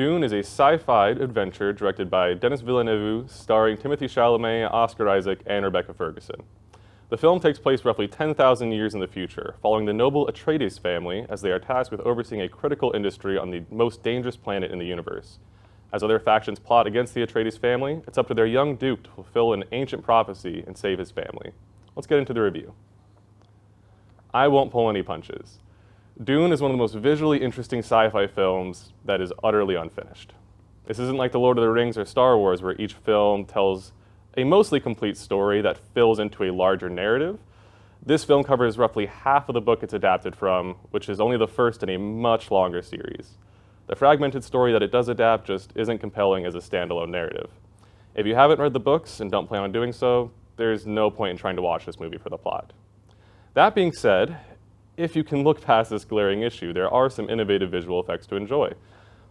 Dune is a sci-fi adventure directed by Denis Villeneuve, starring Timothée Chalamet, Oscar Isaac, and Rebecca Ferguson. The film takes place roughly 10,000 years in the future, following the noble Atreides family as they are tasked with overseeing a critical industry on the most dangerous planet in the universe. As other factions plot against the Atreides family, it's up to their young duke to fulfill an ancient prophecy and save his family. Let's get into the review. I won't pull any punches. Dune is one of the most visually interesting sci-fi films that is utterly unfinished. This isn't like The Lord of the Rings or Star Wars, where each film tells a mostly complete story that fills into a larger narrative. This film covers roughly half of the book it's adapted from, which is only the first in a much longer series. The fragmented story that it does adapt just isn't compelling as a standalone narrative. If you haven't read the books and don't plan on doing so, there's no point in trying to watch this movie for the plot. That being said, if you can look past this glaring issue, there are some innovative visual effects to enjoy.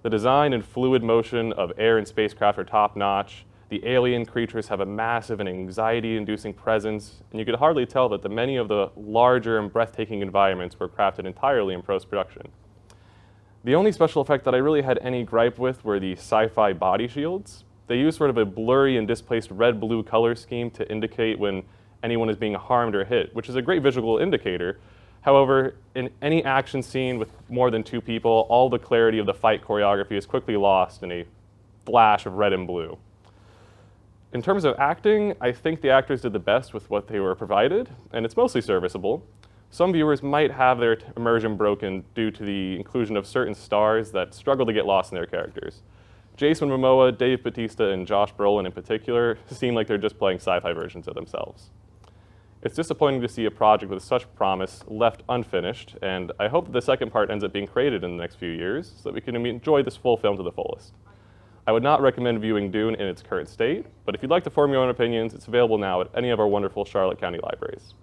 The design and fluid motion of air and spacecraft are top-notch. The alien creatures have a massive and anxiety-inducing presence, and you could hardly tell that many of the larger and breathtaking environments were crafted entirely in post-production. The only special effect that I really had any gripe with were the sci-fi body shields. They use sort of a blurry and displaced red-blue color scheme to indicate when anyone is being harmed or hit, which is a great visual indicator. However, in any action scene with more than two people, all the clarity of the fight choreography is quickly lost in a flash of red and blue. In terms of acting, I think the actors did the best with what they were provided, and it's mostly serviceable. Some viewers might have their immersion broken due to the inclusion of certain stars that struggle to get lost in their characters. Jason Momoa, Dave Bautista, and Josh Brolin in particular seem like they're just playing sci-fi versions of themselves. It's disappointing to see a project with such promise left unfinished, and I hope that the second part ends up being created in the next few years so that we can enjoy this full film to the fullest. I would not recommend viewing Dune in its current state, but if you'd like to form your own opinions, it's available now at any of our wonderful Charlotte County libraries.